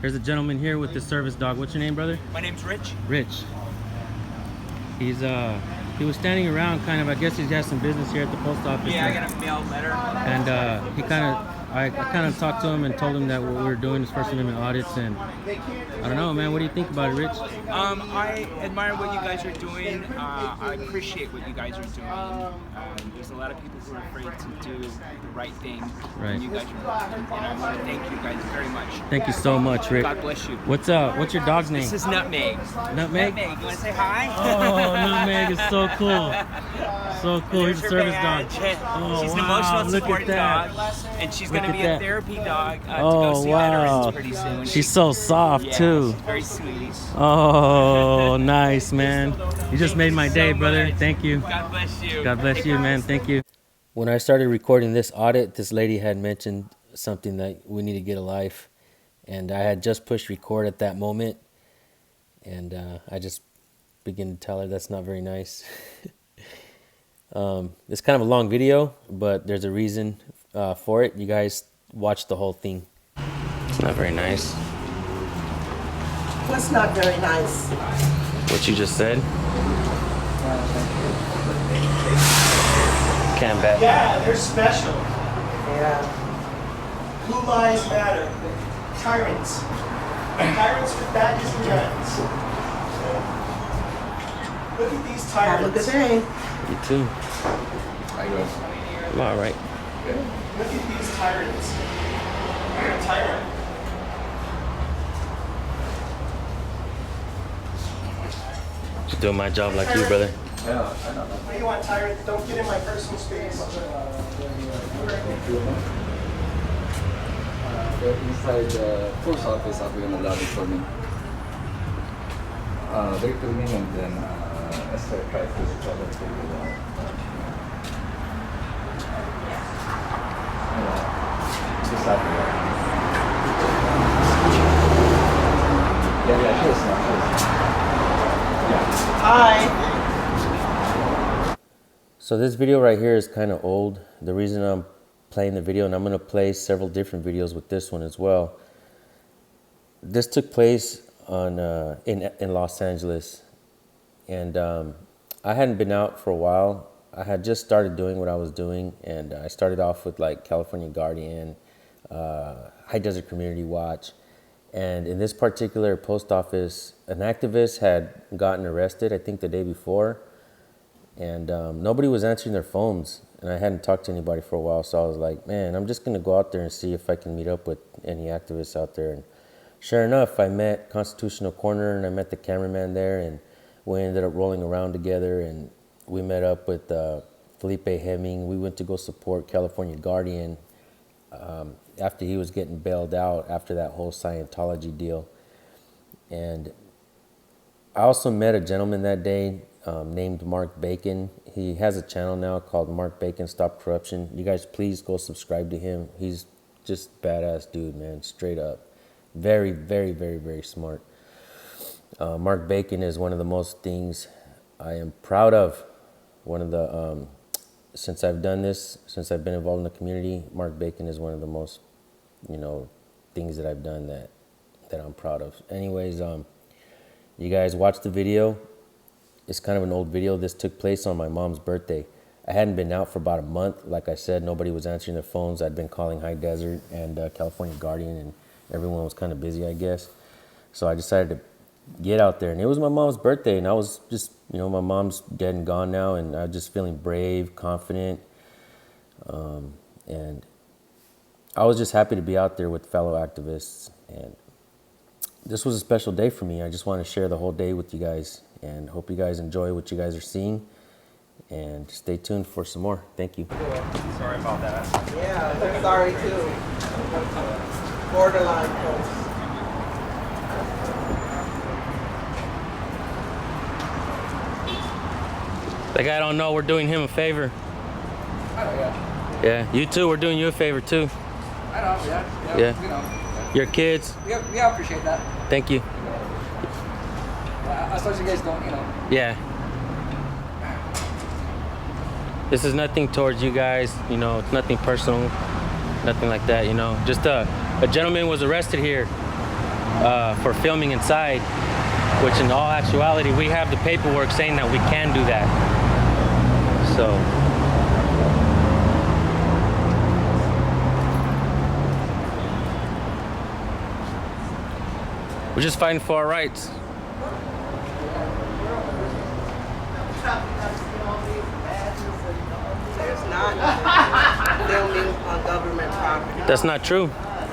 There's a gentleman here with the service dog. What's your name, brother? My name's Rich. Rich. He was standing around kind of, I guess he has some business here at the post office. Yeah, I got a mail letter. And I kind of talked to him and told him that what we were doing is First Amendment audits, and I don't know, man, what do you think about it, Rich? I admire what you guys are doing. I appreciate what you guys are doing. There's a lot of people who are afraid to do the right thing. Right. And you guys are, and I want to thank you guys very much. Thank you so much, Rick. God bless you. What's your dog's name? This is Nutmeg. Nutmeg? Nutmeg, you want to say hi? Oh, Nutmeg is so cool. So cool. He's a service dog. Oh, she's an wow, emotional look support at that. dog, and she's going to be a therapy dog to Oh, go see wow. veterans pretty soon. She's so soft, yeah, too. She's very sweet. Oh, nice, man. You just made my day, brother. Thank you. God bless you. God bless you, man. Thank you. When I started recording this audit, this lady had mentioned something that we need to get a life. And I had just pushed record at that moment. And I just began to tell her that's not very nice. It's kind of a long video, but there's a reason for it. You guys watch the whole thing. It's not very nice. What's not very nice? What you just said? Can't bet. Yeah, they're special. Yeah. Blue lives matter. Tyrants. Tyrants with badges and guns. Look at these Have a good tyrants. day. You too. I'm all right. Look at these tyrants. You're a tyrant. Just doing my job like you, brother. What do you want, tyrant? Don't get in my personal space. They're inside the post office up in the lobby for me. They told me and then Esther tried to tell them to do that. She's happy. Yeah, she is now. Hi. So this video right here is kind of old. The reason I'm playing the video, and I'm going to play several different videos with this one as well. This took place on in Los Angeles, and I hadn't been out for a while. I had just started doing what I was doing, and I started off with like California Guardian, High Desert Community Watch, and in this particular post office, an activist had gotten arrested, I think the day before, and nobody was answering their phones, and I hadn't talked to anybody for a while, so I was like, man, I'm just going to go out there and see if I can meet up with any activists out there. And sure enough, I met Constitutional Corner, and I met the cameraman there, and we ended up rolling around together, and we met up with Felipe Hemming. We went to go support California Guardian after he was getting bailed out after that whole Scientology deal. And I also met a gentleman that day named Mark Bacon. He has a channel now called Mark Bacon Stop Corruption. You guys please go subscribe to him. He's just badass dude, man, straight up. Very, very, very, very smart. Mark Bacon is one of the most things I am proud of. One of the, since I've done this, since I've been involved in the community, Mark Bacon is one of the most, things that I've done that I'm proud of. Anyways, you guys watch the video. It's kind of an old video. This took place on my mom's birthday. I hadn't been out for about a month. Like I said, nobody was answering their phones. I'd been calling High Desert and California Guardian, and everyone was kind of busy, I guess. So I decided to get out there, and it was my mom's birthday, and I was just, my mom's dead and gone now, and I was just feeling brave, confident, and I was just happy to be out there with fellow activists, and this was a special day for me. I just want to share the whole day with you guys, and hope you guys enjoy what you guys are seeing, and stay tuned for some more. Thank you. Sorry about that. Yeah, I'm sorry too. Borderline folks. The guy don't know we're doing him a favor. Oh, yeah. Yeah, you too. We're doing you a favor too. I know, yeah. Yeah. Your kids. We appreciate that. Thank you. As long as you guys don't, Yeah. This is nothing towards you guys, it's nothing personal, nothing like that, Just a gentleman was arrested here, for filming inside, which in all actuality, we have the paperwork saying that we can do that. So. We're just fighting for our rights. There's not filming on government property. That's not true.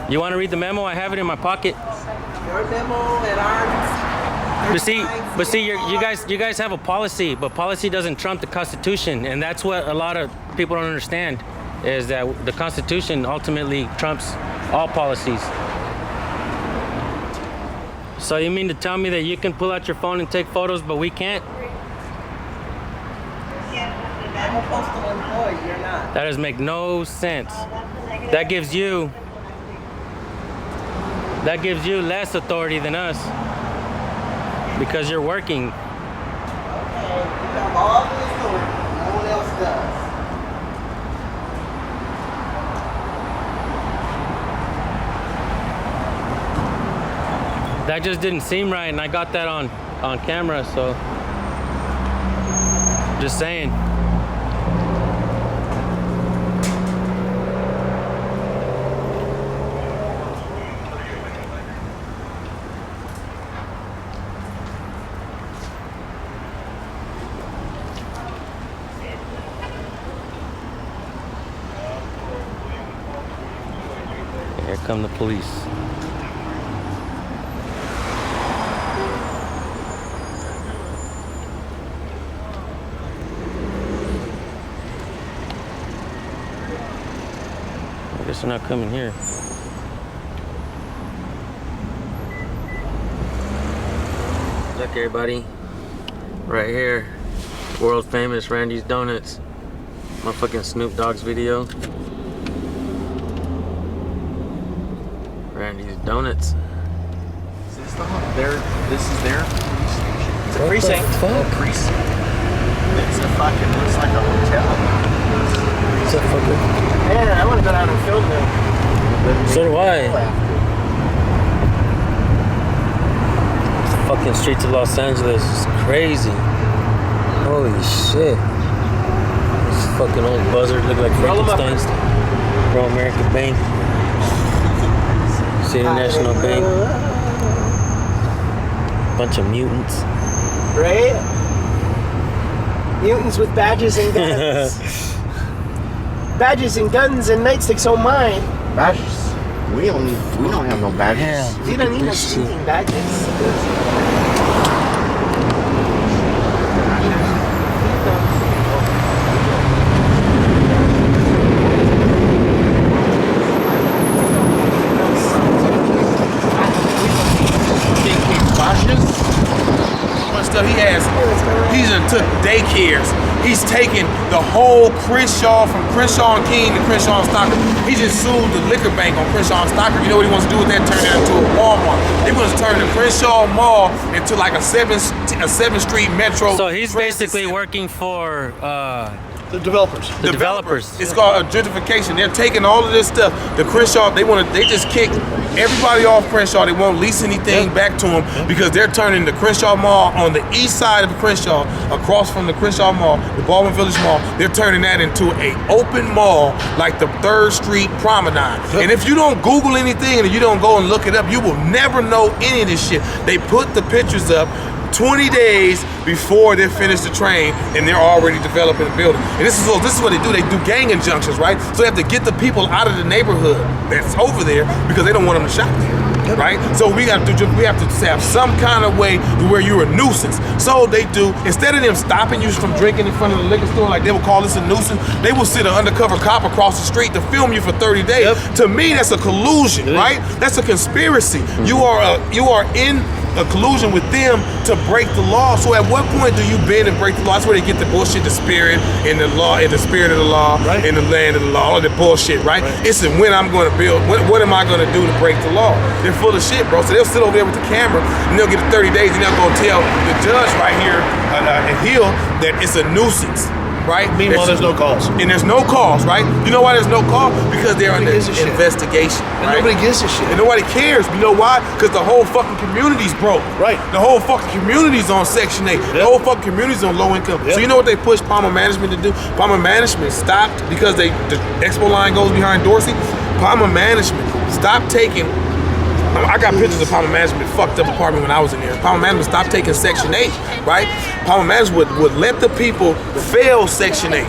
You want to read the memo? I have it in my pocket. Your memo and ours. But see, you guys have a policy, but policy doesn't trump the Constitution, and that's what a lot of people don't understand, is that the Constitution ultimately trumps all policies. So you mean to tell me that you can pull out your phone and take photos, but we can't? I'm a postal employee, you're not. That does make no sense. That gives you less authority than us because you're working. Okay, you have all the authority, no one else does. That just didn't seem right, and I got that on camera, so just saying. Here come the police. I guess they're not coming here. Look, everybody, right here, world famous Randy's Donuts. Motherfucking Snoop Dogg's video. Randy's Donuts. Is this this is their police station. It's a precinct. Precinct. It's a fucking, looks like a hotel. What's up, fucker? Yeah, I want to go down and film them. So do I. Fucking streets of Los Angeles is crazy. Holy shit. This fucking old buzzard look like Frankenstein's. Pro American Bank. City National Bank. Bunch of mutants. Right? Mutants with badges and guns. Badges and guns and nightsticks, oh my. Badges? We don't have no badges. Yeah. You don't need no stinking badges. Stuff he has, he's done took daycares. He's taken the whole Crenshaw from Crenshaw and King to Crenshaw and Stocker. He just sued the liquor bank on Crenshaw and Stocker. You know what he wants to do with that? Turn it into a Walmart. He wants to turn the Crenshaw Mall into like a 7th Street Metro. So he's basically working for The developers. the developers. It's called a gentrification. They're taking all of this stuff. The Crenshaw, they just kicked everybody off Crenshaw. They won't lease anything back to them because they're turning the Crenshaw Mall on the east side of Crenshaw, across from the Crenshaw Mall, the Baldwin Village Mall. They're turning that into a open mall like the 3rd Street Promenade. And if you don't Google anything and you don't go and look it up, you will never know any of this shit. They put the pictures up 20 days before they finish the train, and they're already developing the building. And this is what they do. They do gang injunctions, right? So they have to get the people out of the neighborhood that's over there because they don't want them to shop there, right? So we have to have some kind of way to where you're a nuisance. So they do, instead of them stopping you from drinking in front of the liquor store, like they will call this a nuisance, they will send an undercover cop across the street to film you for 30 days. To me, that's a collusion, right? That's a conspiracy. You are in a collusion with them to break the law. So at what point do you bend and break the law? That's where they get the bullshit, the spirit and the law, and the spirit of the law, and the land of the law, all the bullshit, right? It's when I'm going to build, what am I going to do to break the law? They're full of shit, bro. So they'll sit over there with the camera and they'll get 30 days and they'll go tell the judge right here at Hill that it's a nuisance. right? Meanwhile, there's no calls. And there's no calls, right? You know why there's no call? Because they're under gives a shit. investigation. And right? nobody gives a shit. And nobody cares. You know why? Because the whole fucking community's broke. Right. The whole fucking community's on Section 8. The whole fucking community's on low income. Yep. So you know what they pushed Palmer Management to do? Palmer Management stopped because the expo line goes behind Dorsey. Palmer Management stopped taking. I got pictures of Palmer Management fucked up apartment when I was in there. Palmer Management stopped taking Section 8, right? Palmer Management would let the people fail Section 8.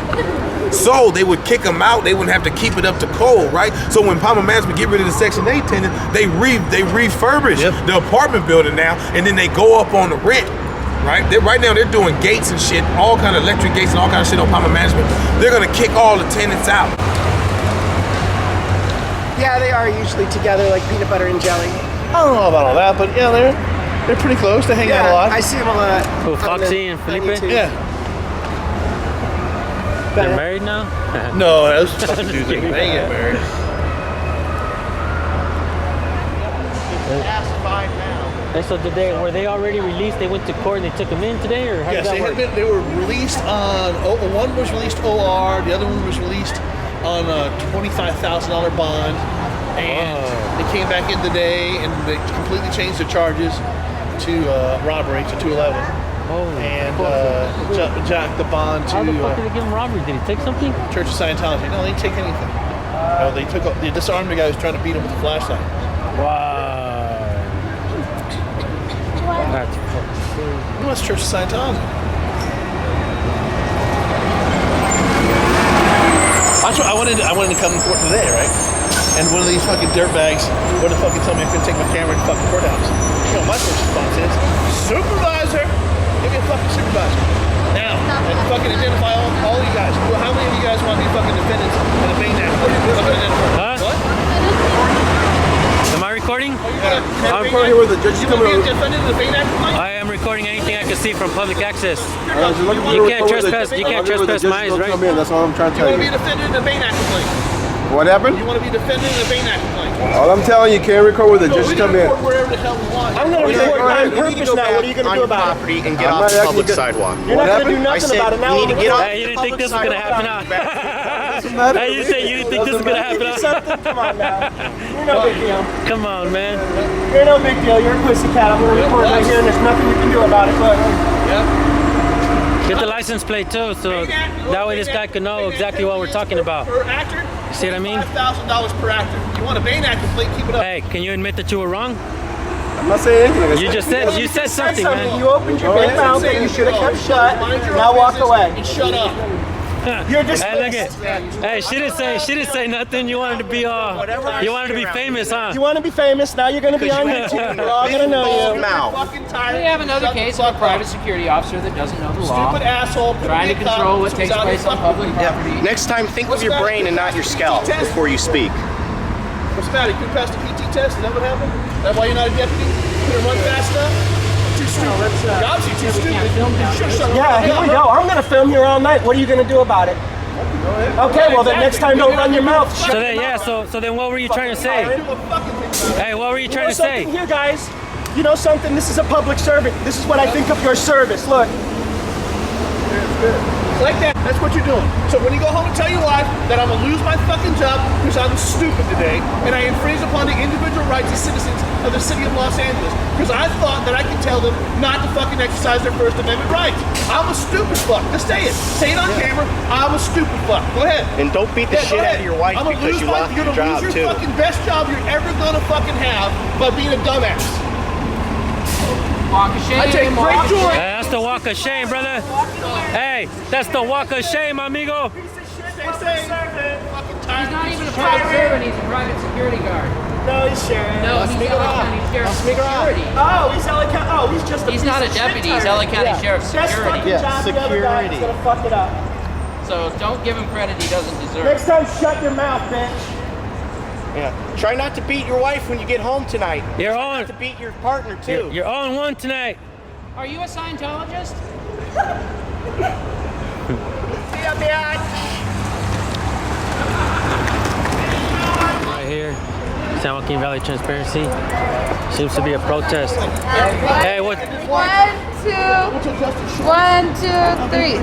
So they would kick them out. They wouldn't have to keep it up to code, right? So when Palmer Management get rid of the Section 8 tenant, they refurbish the apartment building now, and then they go up on the rent, right? Right now they're doing gates and shit, all kind of electric gates and all kind of shit on Palmer Management. They're gonna kick all the tenants out. Yeah, they are usually together like peanut butter and jelly. I don't know about all that, but yeah, they're pretty close. They hang out a lot. I see them a lot. Who, Foxy and Felipe? Yeah. They're married now? No, those fucking dudes they ain't get married. And so were they already released? They went to court and they took them in today, or how Yes, did that work? they were released on. One was released OR. The other one was released on a $25,000 bond, and they came back in today and they completely changed the charges to robbery to 211. Holy And fuck. jack the bond to How the fuck did they give him robbery? Did he take something? Church of Scientology. No, they didn't take anything. No, they disarmed the guy who was trying to beat him with a flashlight. Wow. That's fucking crazy. Well, it's Church of Scientology. That's what I wanted to come to court today, right? And one of these fucking dirtbags would have fucking told me I couldn't take my camera to the fucking courthouse. You know, my first response is, supervisor! Give me a fucking supervisor. Now, and fucking identify all you guys. Well, how many of you guys want to be fucking defendants in a Bain Act? Huh? What? Am I recording? I'm recording where the judges come in. You want to be a defendant in the Bain Act complaint? I am recording anything I can see from public access. You can't trespass my eyes, right? That's all I'm trying to You tell want to be you. a defendant in a Bain Act complaint? What happened? You want to be a defendant in a Bain Act complaint? All I'm telling you, can't record where the judges come in. Record wherever the hell we want. I'm going to Okay, record go ahead. on purpose now. What are you going to do about it? property and get I'm off not the actually public good. sidewalk. You're not going to do happened? nothing about it now. you need to get off. Hey, you didn't think this was gonna happen, huh? Hey, you say you didn't think this was gonna happen, huh? Something. Come on now. You're no big deal. Come on, man. You're no big deal. You're a pussycat. I'm going to record right here, and there's nothing you can do about it. Look. Get the license plate too, so that way this guy can know exactly what we're talking about. Per actor? You see what I mean? $5,000 per actor. You want a Bain Act complaint, keep it up. Hey, can you admit that you were wrong? I'm not saying anything. You said something, man. You opened your big mouth that you should have kept shut. Now walk away. And shut up. You're Hey, look dismissed. at. Hey, she didn't say nothing. You wanted to be famous, huh? You want to be famous? Now you're going to be on YouTube. We're all going to know you. Fucking tired. We have another Shut case the of a fuck private up. security officer that doesn't know the law, Stupid asshole. trying to control what takes place on public property. Next time, think with your brain and not your scalp before you speak. What's the matter? You couldn't pass the PT test? Is that what happened? Is that why you're not a deputy? You couldn't run fast enough? Too stupid. You're obviously too stupid. You should shut Yeah, here we go. I'm going to film here all night. What are you going to do about it? Okay, well then next time don't run your mouth. So then, yeah. So then, what were you trying to say? Hey, what were you trying to say? Here, guys. You know something? This is a public servant. This is what I think of your service. Look. Like that. That's what you're doing. So when you go home and tell your wife that I'm gonna lose my fucking job because I'm stupid today and I infringe upon the individual rights of citizens of the city of Los Angeles because I thought that I could tell them not to fucking exercise their First Amendment rights. I'm a stupid fuck. Just say it. Say it on camera. I'm a stupid fuck. Go ahead. And don't beat the shit out of your wife because you lost your job You're too. gonna lose your fucking best job you're ever gonna fucking have by being a dumbass. Walk of shame. I take walk great of joy. Hey, that's the walk of shame, brother. Hey, that's the walk of shame, amigo. Fucking tired. He's not even a private servant, he's a private security guard. No, he's sheriff. No, he's LA County Sheriff Security. Oh, he's LA County. Oh, he's just a He's piece not a of shit deputy, he's tyrant. LA County Sheriff Best Security. fucking job the other guy is gonna fuck it up. So don't give him credit he doesn't deserve. Next time, shut your mouth, bitch. Yeah. Try not to beat your wife when you get home tonight. You're Try on. not to beat your partner too. You're on one tonight. Are you a Scientologist? Right here, San Joaquin Valley Transparency. Seems to be a protest. Hey, what? 1, 2, 3.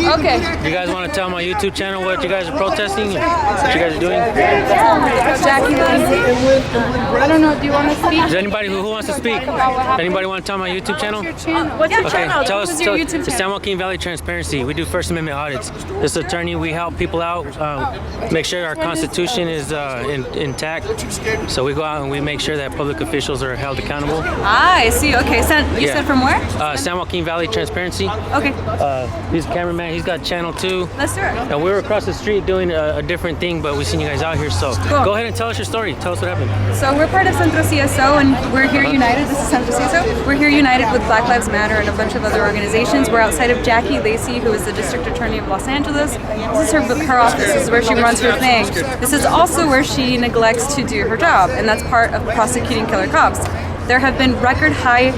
Okay. You guys want to tell my YouTube channel what you guys are protesting? What you guys are doing? Jackie Lacey. I don't know. Do you want to speak? Is anybody who wants to speak? Anybody want to tell my YouTube channel? What's your Okay, channel? tell What us. was your YouTube It's San channel? Joaquin Valley Transparency. We do First Amendment audits. This attorney, we help people out, make sure our Constitution is intact. So we go out and we make sure that public officials are held accountable. Ah, I see. Okay. You said from where? San Joaquin Valley Transparency. Okay. He's a cameraman. He's got channel 2. Let's do it. And we were across the street doing a different thing, but we seen you guys out here. So Cool. go ahead and tell us your story. Tell us what happened. So we're part of Centro CSO, and we're here united. This is Centro CSO. We're here united with Black Lives Matter and a bunch of other organizations. We're outside of Jackie Lacey, who is the District Attorney of Los Angeles. This is her office. This is where she runs her thing. This is also where she neglects to do her job, and that's part of prosecuting killer cops. There have been record high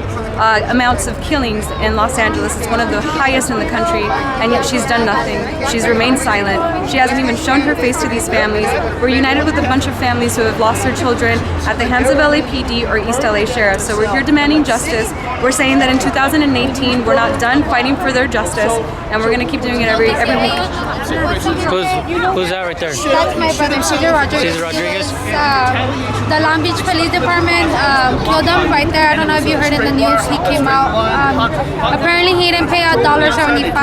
amounts of killings in Los Angeles. It's one of the highest in the country, and yet she's done nothing. She's remained silent. She hasn't even shown her face to these families. We're united with a bunch of families who have lost their children at the hands of LAPD or East LA Sheriff. So we're here demanding justice. We're saying that in 2018, we're not done fighting for their justice, and we're going to keep doing it every week. Who's that right there? That's my brother, Cesar Rodriguez. Cesar Rodriguez? The Long Beach Police Department killed him right there. I don't know if you heard in the news. He came out. Apparently, he didn't pay $1.75,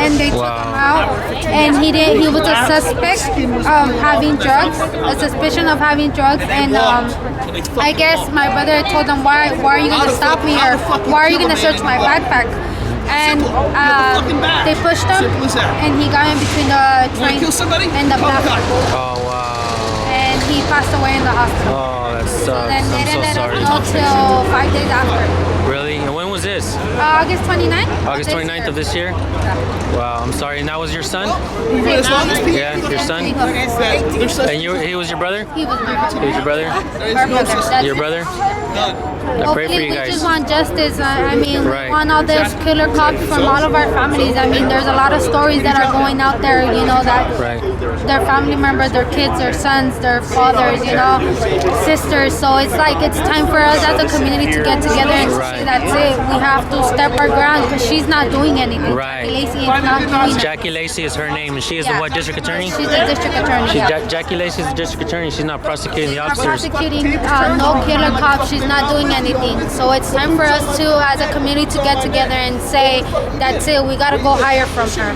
and they took him out. And he was a suspect of having drugs, a suspicion of having drugs. And I guess my brother told them, "Why are you going to stop me, or why are you going to search my backpack?" And they pushed him, and he got in between the train and the platform. Oh, wow. And he passed away in the hospital. Oh, that sucks. Then they I'm so didn't sorry. let him go till 5 days after. Really? And when was this? August 29th? August 29th of this year? Wow, I'm sorry. And that was your son? Yeah, your son? And he was your brother? He was my brother. He was your brother? Our brother. That's Your it. brother? I pray for Hopefully you we guys. just want justice. I mean, Right. we want all these killer cops from all of our families. I mean, there's a lot of stories that are going out there, you know, that Right. their family members, their kids, their sons, their fathers, you know, sisters. So it's like it's time for us as a community to get together and say that's it. We have to step our ground because she's not doing anything. Right. Jackie Lacey is not doing Jackie Lacey is her name, and she is the what district attorney? She's the district attorney. Jackie Lacey is the district attorney. She's not prosecuting the Not officers. prosecuting no killer cops. She's not doing anything. So it's time for us to, as a community, to get together and say, that's it. We got to go higher from her.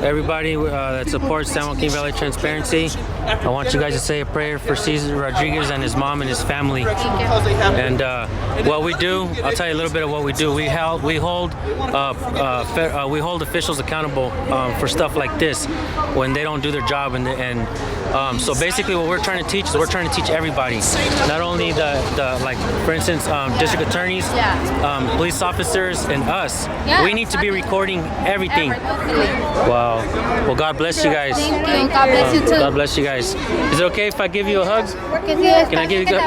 Everybody that supports San Joaquin Valley Transparency, I want you guys to say a prayer for Cesar Rodriguez and his mom and his family. And what we do, I'll tell you a little bit of what we do. We hold officials accountable for stuff like this when they don't do their job. And so basically, what we're trying to teach is we're trying to teach everybody, not only the like, for instance, district attorneys, police officers, and us. Yeah, we need to be recording everything. Wow. Well, God bless you guys. Thank you. God bless you too. God bless you guys. Is it okay if I give you a hug? Can I give you a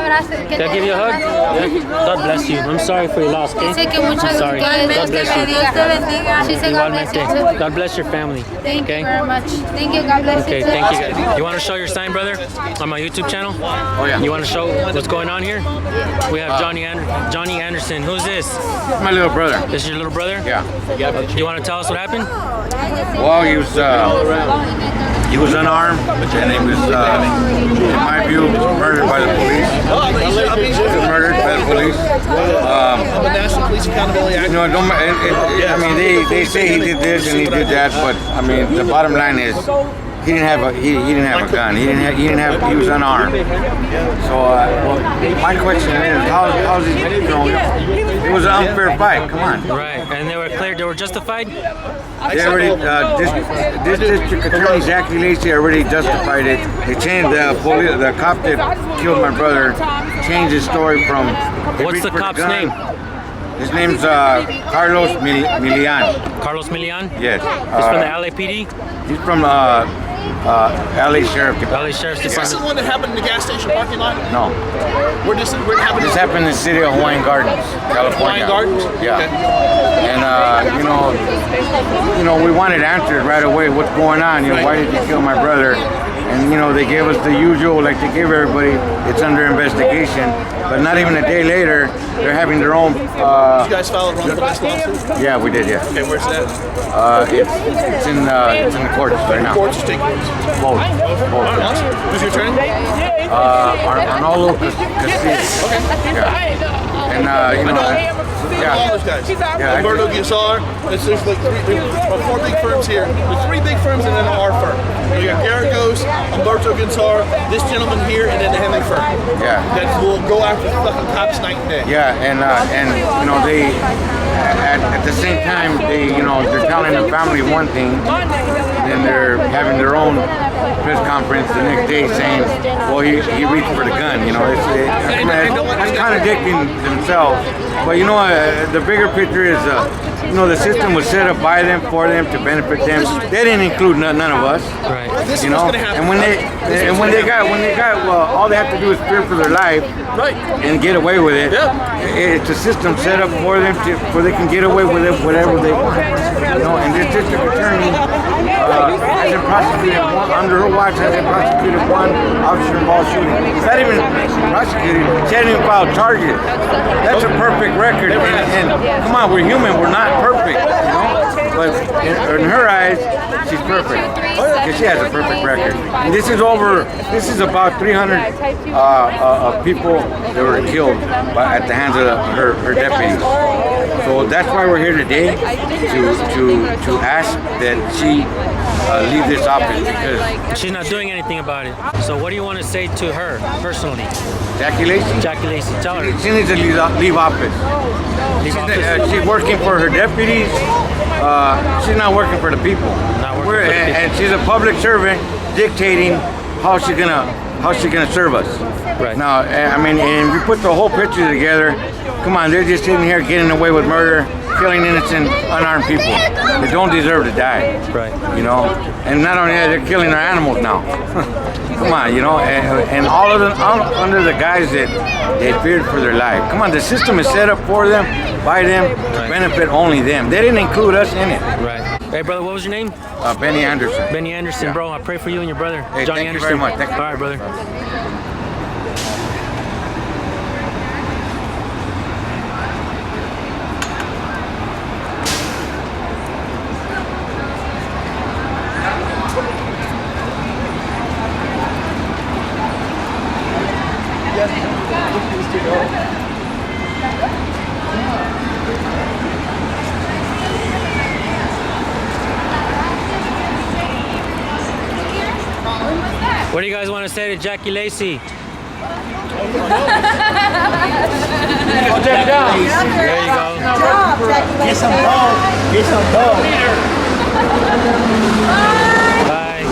hug? Yeah? God bless you. I'm sorry for your loss, okay? I'm sorry. God bless you. She said God bless you too. Igualmente. God bless your family. Thank Okay? you very much. Thank you. God bless you Okay, too. thank you guys. You want to show your sign, brother, on my YouTube channel? Oh yeah. You want to show what's going on here? We have Johnny Anderson. Who's this? My little brother. This is your little brother? Yeah. You want to tell us what happened? Well, he was unarmed, and he was, in my view, murdered by the police. He was murdered by the police. National Police Accountability Act. You know, I mean, they say he did this and he did that, but I mean, the bottom line is he didn't have a gun. He was unarmed. So my question is, how's he? You know, it was an unfair fight. Come on. Right, and they were cleared. They were justified. They already, this district attorney Jackie Lacey already justified it. They changed the cop that killed my brother changed his story from. What's the cop's name? His name's Carlos Milian. Carlos Milian? Yes. He's from the LAPD? He's from LA Sheriff Department. LA Sheriff's Is this the Department. one that happened in the gas station parking lot? No. Where it happened? This happened in the city of Hawaiian Gardens, California. Hawaiian Gardens? Yeah. Okay. And you know, we wanted answers right away. What's going on? You know, why did you kill my brother? And you know, they gave us the usual, like they give everybody, it's under investigation. But not even a day later, they're having their own. Did you guys file a wrongful arrest lawsuit? Yeah, we did. Yeah. Okay, where's that? It's in the courts right now. Courts or state courts? Both. Awesome. Who's your attorney? Arnaldo Castillo. Okay. Yeah. And you know. All those guys. Yeah, Humberto Guisar. There's like four big firms here. There's three big firms and then our firm. We got Garagos, Humberto Guisar, this gentleman here, and then the Henley firm. Yeah. That will go after the fucking cops night and day. Yeah, and you know they at the same time they're telling the family one thing, then they're having their own press conference the next day saying, well, he reached for the gun. You know, it's contradicting themselves. But you know, the bigger picture is, you know, the system was set up by them, for them, to benefit them. They didn't include none of us. Right. You know, and when they got well, all they have to do is fear for their life, right, and get away with it. It's a system set up for them where they can get away with it, whatever they want. You know, and this district attorney hasn't prosecuted one, under her watch, hasn't prosecuted one officer involved shooting. She's not even prosecuted. She hasn't even filed charges. That's a perfect record. And come on, we're human. We're not perfect. You know, but in her eyes, she's perfect. Because she has a perfect record. And this is about 300 people that were killed at the hands of her deputies. So that's why we're here today, to ask that she leave this office, because she's not doing anything about it. So what do you want to say to her personally? Jackie Lacey? Jackie Lacey, tell her. She needs to leave office. She's working for her deputies. She's not working for the people. And she's a public servant dictating how she's gonna serve us. Right. Now, I mean, and if you put the whole picture together, come on, they're just sitting here getting away with murder, killing innocent, unarmed people that don't deserve to die. Right. You know, and not only that, they're killing our animals now. Come on, you know, and all under the guys that they feared for their life. Come on, the system is set up for them, by them, to benefit only them. They didn't include us in it. Right. Hey, brother, what was your name? Benny Anderson. Benny Anderson, Yeah. bro. I pray for you and your brother, Hey, Johnny thank Anderson. you very much. Thank you. All right, brother. What do you guys want to say to Jackie Lacey? Check it out. There you go. Get some dog. Get some dog. Bye.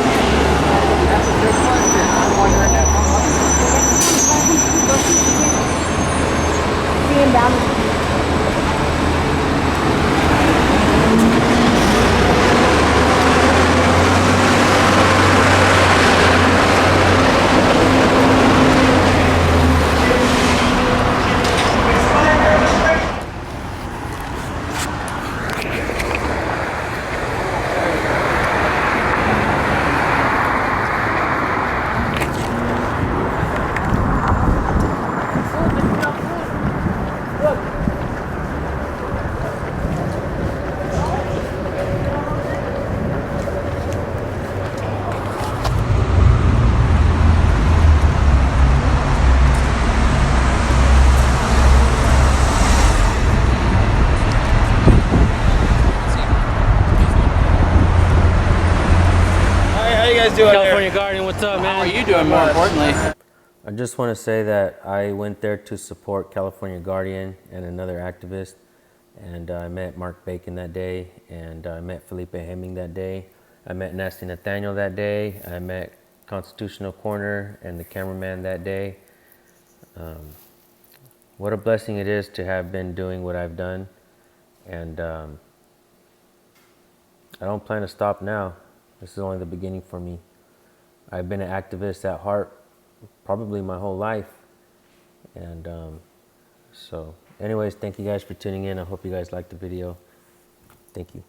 Being down. California Guardian, what's up, man? How are you doing, more importantly? I just want to say that I went there to support California Guardian and another activist, and I met Mark Bacon that day, and I met Felipe Hemming that day. I met Nasty Nathaniel that day. I met Constitutional Corner and the cameraman that day. What a blessing it is to have been doing what I've done, and I don't plan to stop now. This is only the beginning for me. I've been an activist at heart probably my whole life. And so anyways, thank you guys for tuning in. I hope you guys liked the video. Thank you.